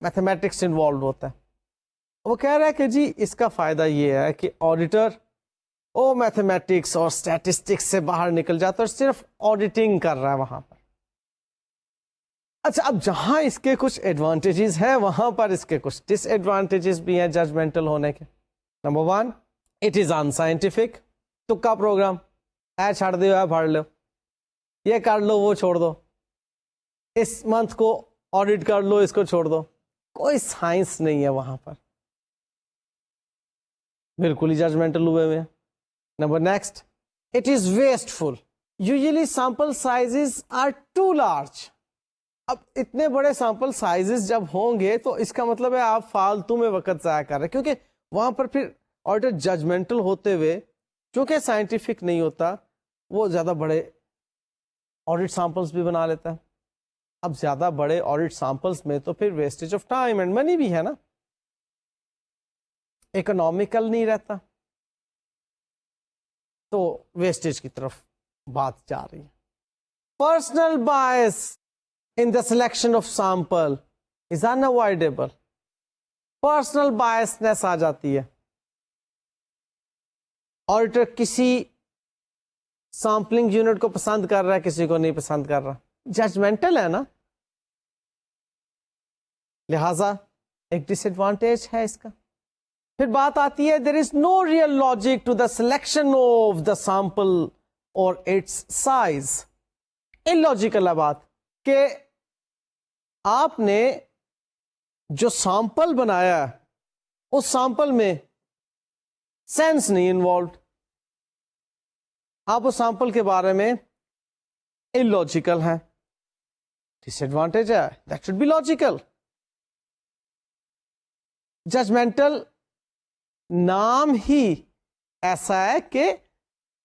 میتھمیٹکس انوالوڈ ہوتا ہے. وہ کہہ رہا ہے کہ جی اس کا فائدہ یہ ہے کہ آڈیٹر وہ میتھمیٹکس اور اسٹیٹسٹکس سے باہر نکل جاتا ہے اور صرف آڈیٹنگ کر رہا ہے وہاں پر. اچھا, اب جہاں اس کے کچھ ایڈوانٹیجز ہیں وہاں پر اس کے کچھ ڈس ایڈوانٹیجز بھی ہیں ججمنٹل ہونے کے. Number 1, it is unscientific. تکا پروگرام, اے چھڑ دو یا پڑھ لو, یہ کر لو وہ چھوڑ دو, اس منتھ کو آڈٹ کر لو اس کو چھوڑ دو, کوئی سائنس نہیں ہے وہاں پر, بالکل ہی ججمنٹل ہوئے ہوئے. Number next, it is wasteful. Usually sample sizes are too large. اب اتنے بڑے سیمپل سائزز جب ہوں گے تو اس کا مطلب ہے آپ فالتو میں وقت ضائع کر رہے ہیں, کیونکہ وہاں پر پھر آڈیٹر ججمنٹل ہوتے ہوئے چونکہ سائنٹیفک نہیں ہوتا وہ زیادہ بڑے آڈٹ سیمپلس بھی بنا لیتا ہے. اب زیادہ بڑے آڈٹ سیمپلس میں تو پھر wastage of time and money بھی ہے نا, اکنامیکل نہیں رہتا, تو ویسٹیج کی طرف بات جا رہی ہے. Personal bias in the selection of sample is unavoidable. Personal biasness آ جاتی ہے. آڈیٹر کسی سیمپلنگ یونٹ کو پسند کر رہا ہے, کسی کو نہیں پسند کر رہا, ججمنٹل ہے نا, لہذا ایک ڈس ایڈوانٹیج ہے اس کا. پھر بات آتی ہے there is no real logic to the selection of the sample or its size. illogical ہے بات کہ آپ نے جو سیمپل بنایا اس سیمپل میں سینس نہیں انوالوڈ, آپ اس سیمپل کے بارے میں illogical ہیں. ڈس ایڈوانٹیج ہے, that should be logical. Judgmental نام ہی ایسا ہے کہ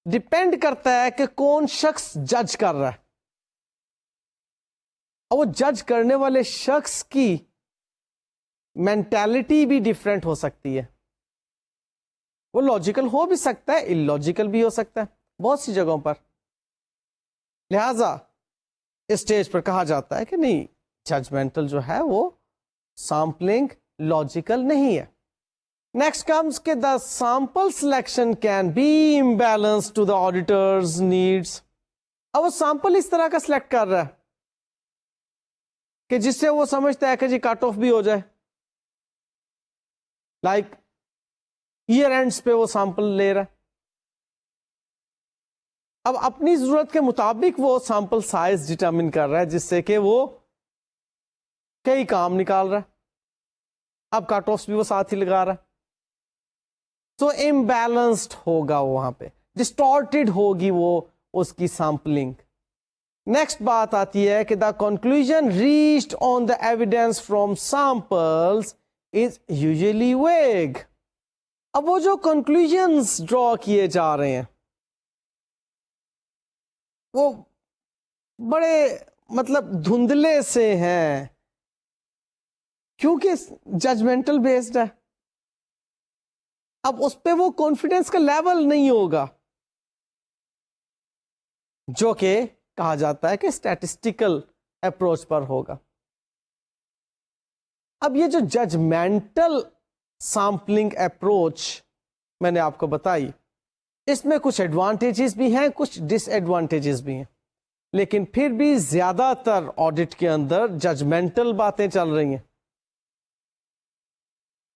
ڈپینڈ کرتا ہے کہ کون شخص جج کر رہا ہے, اور وہ جج کرنے والے شخص کی مینٹالٹی بھی ڈفرینٹ ہو سکتی ہے. وہ لاجیکل ہو بھی سکتا ہے, ان لاجیکل بھی ہو سکتا ہے بہت سی جگہوں پر. لہذا اسٹیج پر کہا جاتا ہے کہ نہیں, ججمنٹل جو ہے وہ سامپلنگ لاجیکل نہیں ہے. نیکسٹ کمز کہ the sample selection can be imbalance to the auditors needs. اب وہ سیمپل اس طرح کا سلیکٹ کر رہا ہے کہ جس سے وہ سمجھتا ہے کہ جی کٹ آف بھی ہو جائے, لائک ایئر اینڈز پہ وہ سیمپل لے رہا ہے. اب اپنی ضرورت کے مطابق وہ سیمپل سائز ڈٹرمن کر رہا ہے جس سے کہ وہ کئی کام نکال رہا ہے. اب کٹ آفس بھی وہ ساتھ ہی لگا رہا ہے, تو امبیلنسڈ ہوگا وہاں پہ, ڈسٹارٹیڈ ہوگی وہ اس کی سیمپلنگ. نیکسٹ بات آتی ہے کہ the conclusion reached on the evidence from samples is usually vague. اب وہ جو کنکلوژنس ڈرا کیے جا رہے ہیں وہ بڑے مطلب دھندلے سے ہیں, کیونکہ ججمنٹل بیسڈ ہے. اب اس پہ وہ کانفیڈنس کا لیول نہیں ہوگا جو کہ کہا جاتا ہے کہ اسٹیٹسٹیکل اپروچ پر ہوگا. اب یہ جو ججمنٹل سیمپلنگ اپروچ میں نے آپ کو بتائی, اس میں کچھ ایڈوانٹیجز بھی ہیں, کچھ ڈس ایڈوانٹیجز بھی ہیں, لیکن پھر بھی زیادہ تر آڈٹ کے اندر ججمنٹل باتیں چل رہی ہیں,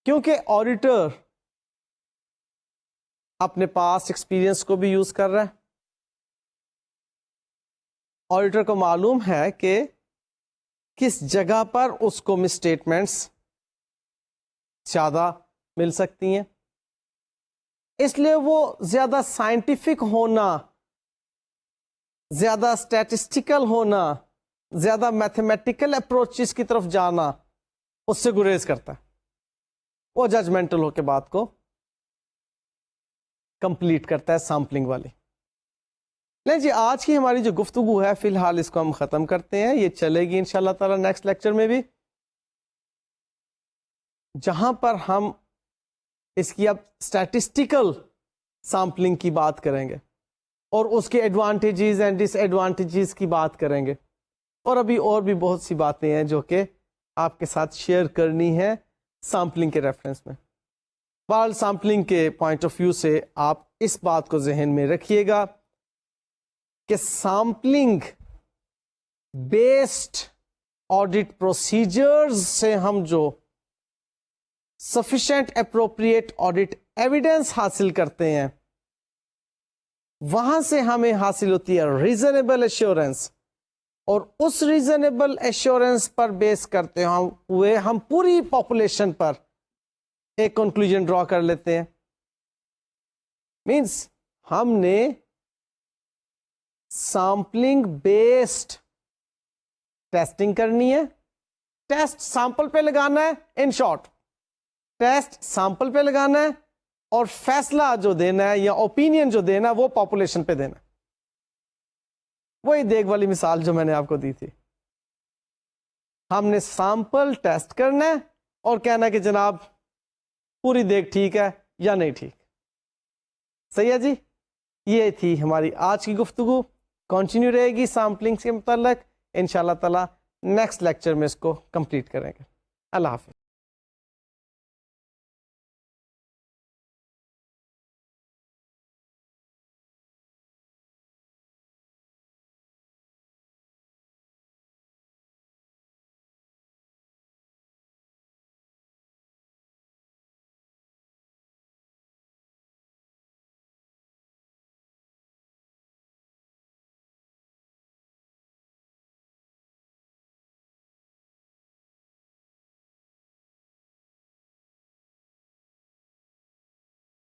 کیونکہ آڈیٹر اپنے پاس ایکسپیرئنس کو بھی یوز کر رہا ہے. آڈیٹر کو معلوم ہے کہ کس جگہ پر اس کو مسٹیٹمنٹس زیادہ مل سکتی ہیں, اس لیے وہ زیادہ سائنٹیفک ہونا, زیادہ اسٹیٹسٹیکل ہونا, زیادہ میتھمیٹیکل اپروچز کی طرف جانا اس سے گریز کرتا ہے. وہ ججمنٹل ہو کے بات کو کمپلیٹ کرتا ہے سیمپلنگ والی. لیں جی, آج کی ہماری جو گفتگو ہے فی الحال اس کو ہم ختم کرتے ہیں. یہ چلے گی انشاءاللہ تعالی نیکسٹ لیکچر میں بھی, جہاں پر ہم اس کی اب اسٹیٹسٹیکل سیمپلنگ کی بات کریں گے اور اس کے ایڈوانٹیجز اینڈ ڈس ایڈوانٹیجز کی بات کریں گے, اور ابھی اور بھی بہت سی باتیں ہیں جو کہ آپ کے ساتھ شیئر کرنی ہے سیمپلنگ کے ریفرنس میں. بہرحال سیمپلنگ کے پوائنٹ آف ویو سے آپ اس بات کو ذہن میں رکھیے گا کہ سیمپلنگ بیسڈ آڈٹ پروسیجرز سے ہم جو سفیشینٹ اپروپریٹ آڈٹ ایویڈینس حاصل کرتے ہیں, وہاں سے ہمیں حاصل ہوتی ہے ریزنیبل ایشورنس, اور اس ریزنیبل ایشورنس پر بیس کرتے ہوئے ہم پوری پاپولیشن پر ایک کنکلوژن ڈرا کر لیتے ہیں. مینس ہم نے سیمپلنگ بیسڈ ٹیسٹنگ کرنی ہے, ٹیسٹ سیمپل پہ لگانا ہے, ان شارٹ ٹیسٹ سیمپل پہ لگانا ہے, اور فیصلہ جو دینا ہے یا اوپینین جو دینا ہے وہ پاپولیشن پہ دینا ہے. وہی دیگ والی مثال جو میں نے آپ کو دی تھی, ہم نے سیمپل ٹیسٹ کرنا ہے اور کہنا کہ جناب پوری دیگ ٹھیک ہے یا نہیں ٹھیک. صحیح ہے جی, یہ تھی ہماری آج کی گفتگو. کنٹینیو رہے گی سیمپلنگ کے متعلق, انشاءاللہ تعالی نیکسٹ لیکچر میں اس کو کمپلیٹ کریں گے. اللہ حافظ.